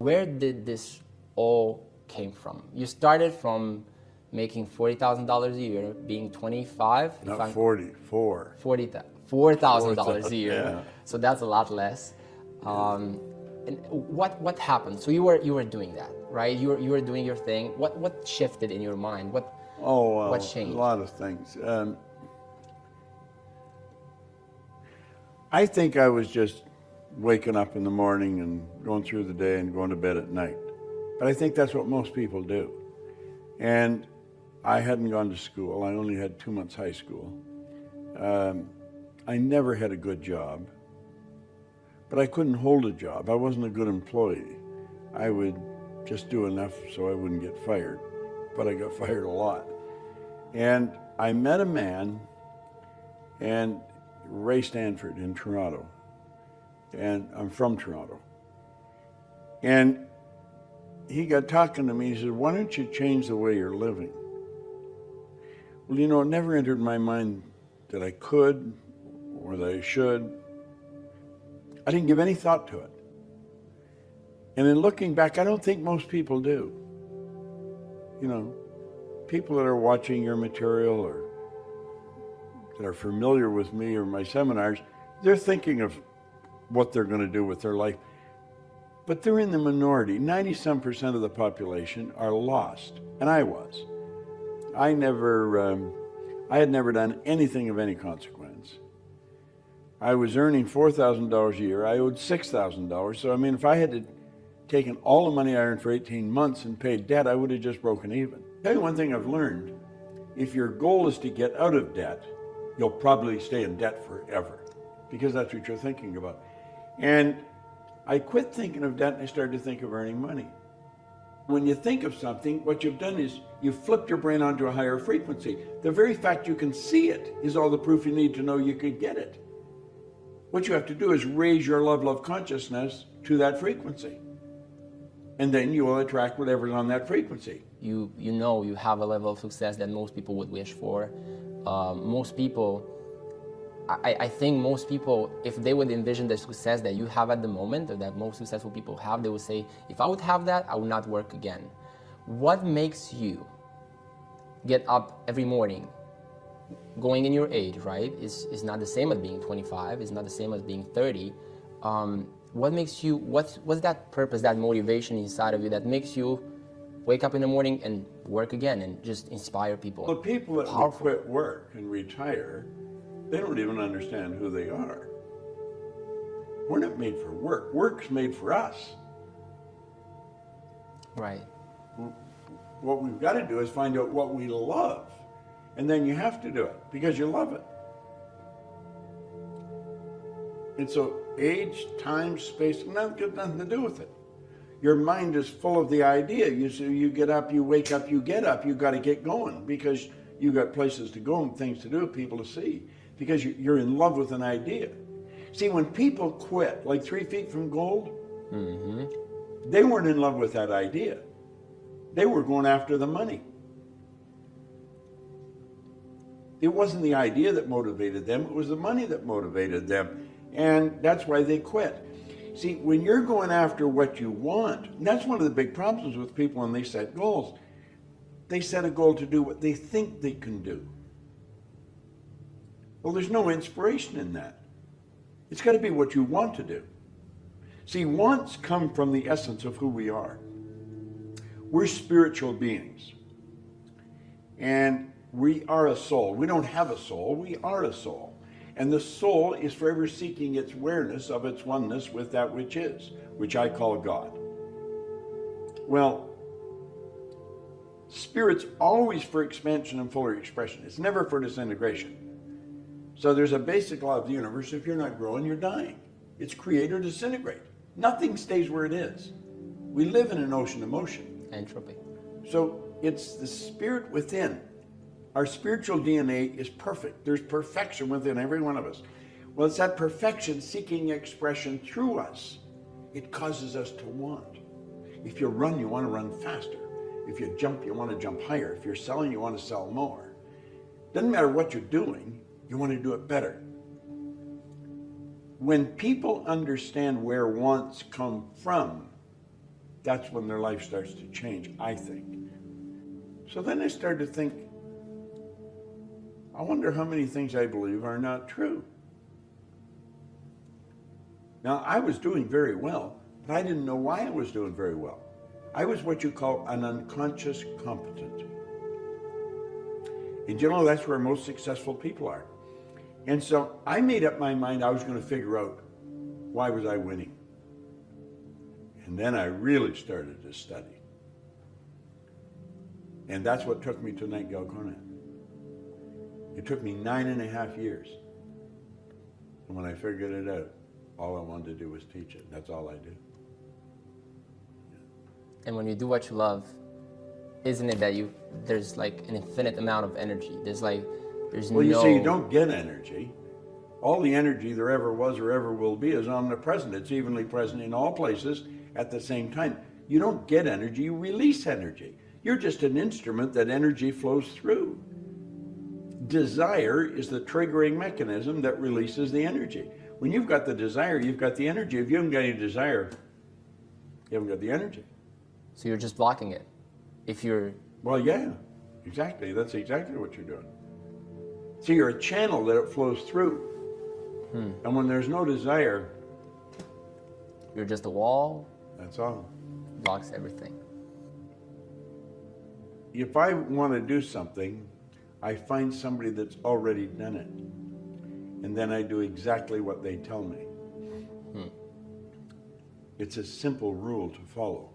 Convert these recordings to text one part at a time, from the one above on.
Where did this all came from? You started from making $40,000 a year, being 25. Not 44. $4,000 a year. Yeah. So that's a lot less. And what happened? So you were doing that, right? You were doing your thing. What shifted in your mind? What changed? A lot of things. I think I was just waking up in the morning and going through the day and going to bed at night. But I think that's what most people do. And I hadn't gone to school. I only had 2 months high school. I never had a good job, but I couldn't hold a job. I wasn't a good employee. I would just do enough so I wouldn't get fired, but I got fired a lot. And I met a man, and Ray Stanford in Toronto, and I'm from Toronto. And he got talking to me, he said, why don't you change the way you're living? Well, you know, it never entered my mind that I could or that I should. I didn't give any thought to it. And in looking back, I don't think most people do. You know, people that are watching your material or that are familiar with me or my seminars, they're thinking of what they're going to do with their life. But they're in the minority. 90-some% of the population are lost, and I was. I had never done anything of any consequence. I was earning $4,000 a year. I owed $6,000. So, I mean, if I had taken all the money I earned for 18 months and paid debt, I would have just broken even. I'll tell you one thing I've learned. If your goal is to get out of debt, you'll probably stay in debt forever, because that's what you're thinking about. And I quit thinking of debt and I started to think of earning money. When you think of something, what you've done is you've flipped your brain onto a higher frequency. The very fact you can see it is all the proof you need to know you could get it. What you have to do is raise your level of consciousness to that frequency. And then you will attract whatever's on that frequency. You know you have a level of success that most people would wish for. Most people, I think most people, if they would envision the success that you have at the moment, or that most successful people have, they would say, if I would have that, I would not work again. What makes you get up every morning, going in your age, right, is not the same as being 25, it's not the same as being 30. What makes you, what's that purpose, that motivation inside of you that makes you wake up in the morning and work again and just inspire people? Well, people that will quit work and retire, they don't even understand who they are. We're not made for work. Work's made for us. Right. What we've got to do is find out what we love. And then you have to do it because you love it. And so age, time, space, got nothing to do with it. Your mind is full of the idea. You get up, you wake up, you get up, you got to get going because you got places to go and things to do, people to see, because you're in love with an idea. See, when people quit, like 3 Feet from Gold, they weren't in love with that idea. They were going after the money. It wasn't the idea that motivated them, it was the money that motivated them. And that's why they quit. See, when you're going after what you want, and that's one of the big problems with people when they set goals. They set a goal to do what they think they can do. Well, there's no inspiration in that. It's got to be what you want to do. See, wants come from the essence of who we are. We're spiritual beings. And we are a soul. We don't have a soul, we are a soul. And the soul is forever seeking its awareness of its oneness with that which is, which I call God. Well, spirit's always for expansion and fuller expression. It's never for disintegration. So there's a basic law of the universe. If you're not growing, you're dying. It's create or disintegrate. Nothing stays where it is. We live in an ocean of motion. Entropy. So it's the spirit within. Our spiritual DNA is perfect. There's perfection within every one of us. Well, it's that perfection seeking expression through us. It causes us to want. If you run, you want to run faster. If you jump, you want to jump higher. If you're selling, you want to sell more. Doesn't matter what you're doing, you want to do it better. When people understand where wants come from, that's when their life starts to change, I think. So then I started to think, I wonder how many things I believe are not true. Now, I was doing very well, but I didn't know why I was doing very well. I was what you call an unconscious competent. And you know, that's where most successful people are. And so I made up my mind I was going to figure out, why was I winning? And then I really started to study. And that's what took me to Nightingale Conant. It took me 9.5 years. And when I figured it out, all I wanted to do was teach it. That's all I do. And when you do what you love, isn't it that there's like an infinite amount of energy? Well, you see, you don't get energy. All the energy there ever was or ever will be is omnipresent. It's evenly present in all places at the same time. You don't get energy, you release energy. You're just an instrument that energy flows through. Desire is the triggering mechanism that releases the energy. When you've got the desire, you've got the energy. If you haven't got any desire, you haven't got the energy. So you're just blocking it. If you're... Well, yeah, exactly. That's exactly what you're doing. So you're a channel that it flows through. And when there's no desire... You're just a wall. That's all. Blocks everything. If I want to do something, I find somebody that's already done it. And then I do exactly what they tell me. It's a simple rule to follow.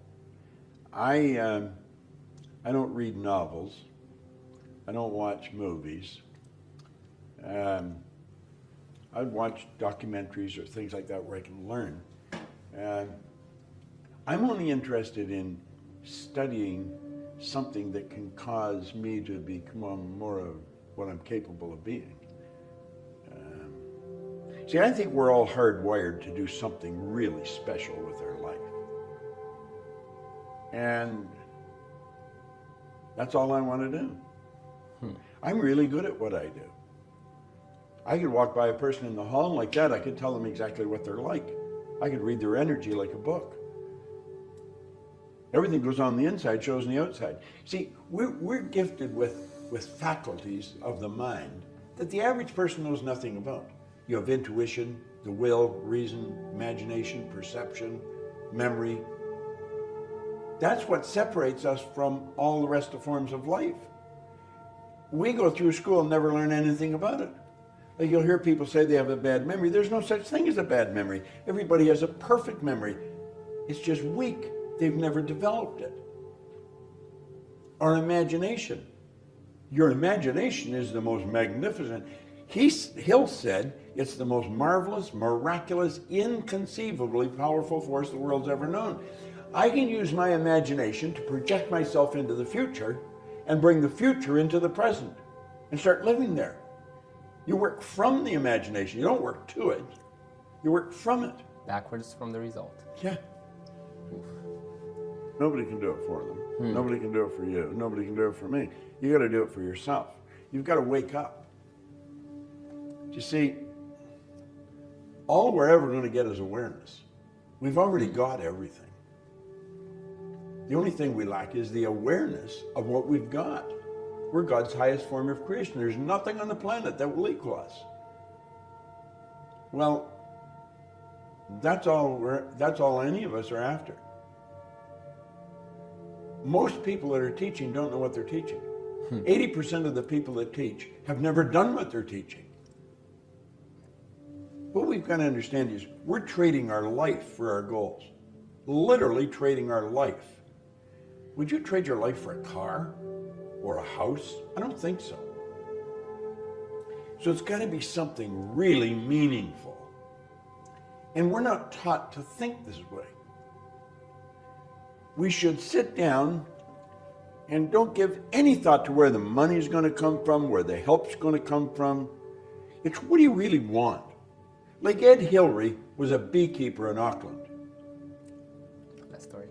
I don't read novels. I don't watch movies. I watch documentaries or things like that where I can learn. I'm only interested in studying something that can cause me to become more of what I'm capable of being. See, I think we're all hardwired to do something really special with our life. And that's all I want to do. I'm really good at what I do. I could walk by a person in the hall and like that, I could tell them exactly what they're like. I could read their energy like a book. Everything goes on the inside, shows on the outside. See, we're gifted with faculties of the mind that the average person knows nothing about. You have intuition, the will, reason, imagination, perception, memory. That's what separates us from all the rest of forms of life. We go through school and never learn anything about it. Like you'll hear people say they have a bad memory. There's no such thing as a bad memory. Everybody has a perfect memory. It's just weak. They've never developed it. Our imagination. Your imagination is the most magnificent. Hill said it's the most marvelous, miraculous, inconceivably powerful force the world's ever known. I can use my imagination to project myself into the future and bring the future into the present and start living there. You work from the imagination. You don't work to it. You work from it. Backwards from the result. Yeah. Nobody can do it for them. Nobody can do it for you. Nobody can do it for me. You got to do it for yourself. You've got to wake up. You see, all we're ever going to get is awareness. We've already got everything. The only thing we lack is the awareness of what we've got. We're God's highest form of creation. There's nothing on the planet that will equal us. Well, that's all any of us are after. Most people that are teaching don't know what they're teaching. 80% of the people that teach have never done what they're teaching. What we've got to understand is we're trading our life for our goals. Literally trading our life. Would you trade your life for a car or a house? I don't think so. So it's got to be something really meaningful. And we're not taught to think this way. We should sit down and don't give any thought to where the money's going to come from, where the help's going to come from. It's what do you really want? Like Ed Hillary was a beekeeper in Auckland. That story.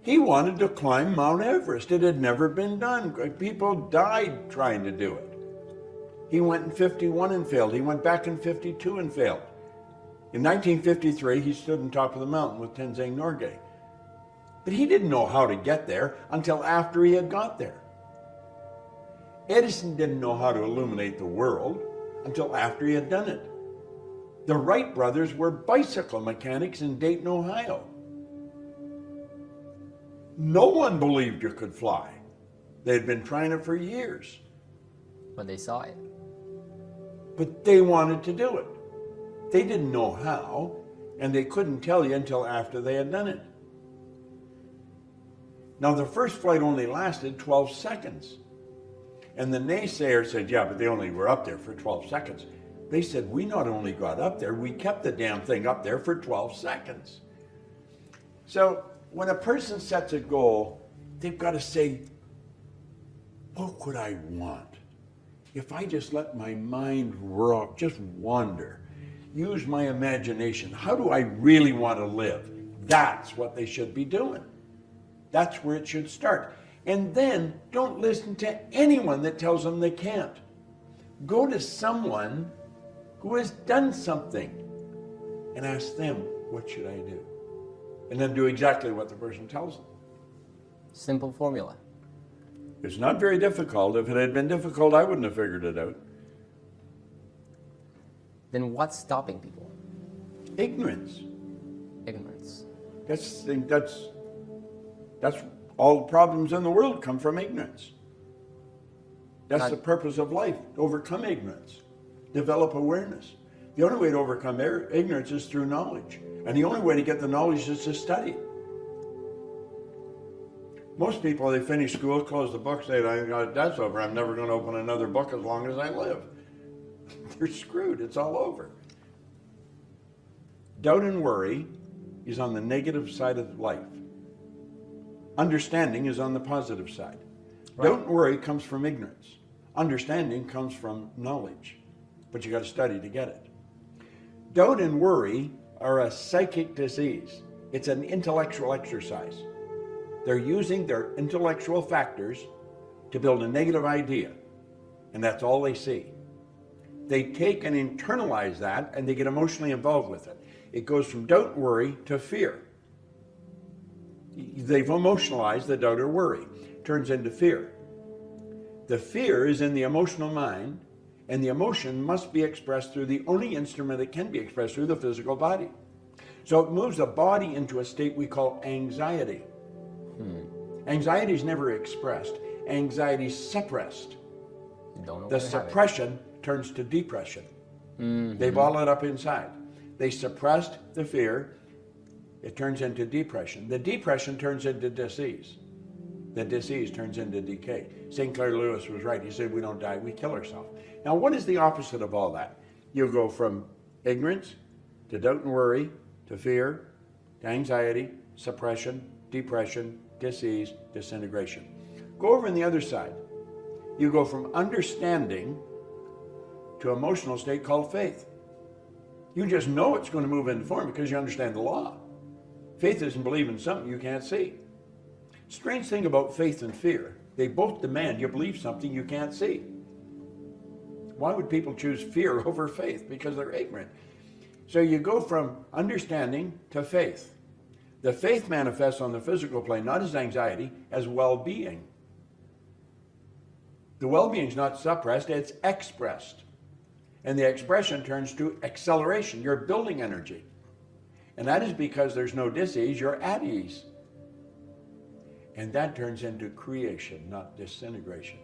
He wanted to climb Mount Everest. It had never been done. People died trying to do it. He went in 51 and failed. He went back in 52 and failed. In 1953, he stood on top of the mountain with Tenzing Norgay. But he didn't know how to get there until after he had got there. Edison didn't know how to illuminate the world until after he had done it. The Wright brothers were bicycle mechanics in Dayton, Ohio. No one believed you could fly. They had been trying it for years. But they saw it. But they wanted to do it. They didn't know how, and they couldn't tell you until after they had done it. Now, the first flight only lasted 12 seconds. And the naysayer said, yeah, but they only were up there for 12 seconds. They said, we not only got up there, we kept the damn thing up there for 12 seconds. So when a person sets a goal, they've got to say, what could I want? If I just let my mind just wander, use my imagination, how do I really want to live? That's what they should be doing. That's where it should start. And then don't listen to anyone that tells them they can't. Go to someone who has done something and ask them, what should I do? And then do exactly what the person tells them. Simple formula. It's not very difficult. If it had been difficult, I wouldn't have figured it out. Then what's stopping people? Ignorance. Ignorance. That's all the problems in the world come from ignorance. That's the purpose of life, to overcome ignorance, develop awareness. The only way to overcome ignorance is through knowledge. And the only way to get the knowledge is to study. Most people, they finish school, close the book, say, that's over. I'm never going to open another book as long as I live. They're screwed. It's all over. Doubt and worry is on the negative side of life. Understanding is on the positive side. Right. Doubt and worry comes from ignorance. Understanding comes from knowledge. But you got to study to get it. Doubt and worry are a psychic disease. It's an intellectual exercise. They're using their intellectual factors to build a negative idea, and that's all they see. They take and internalize that, and they get emotionally involved with it. It goes from doubt and worry to fear. They've emotionalized the doubt or worry. Turns into fear. The fear is in the emotional mind, and the emotion must be expressed through the only instrument it can be expressed through, the physical body. So it moves the body into a state we call anxiety. Anxiety is never expressed. Anxiety is suppressed. The suppression turns to depression. They bottle it up inside. They suppressed the fear. It turns into depression. The depression turns into disease. The disease turns into decay. St. Clair Lewis was right. He said, we don't die, we kill ourselves. Now, what is the opposite of all that? You go from ignorance to doubt and worry to fear to anxiety, suppression, depression, disease, disintegration. Go over on the other side. You go from understanding to an emotional state called faith. You just know it's going to move into form because you understand the law. Faith isn't believing something you can't see. Strange thing about faith and fear, they both demand you believe something you can't see. Why would people choose fear over faith? Because they're ignorant. So you go from understanding to faith. The faith manifests on the physical plane, not as anxiety, as well-being. The well-being is not suppressed, it's expressed. And the expression turns to acceleration. You're building energy. And that is because there's no dis-ease, you're at ease. And that turns into creation, not disintegration.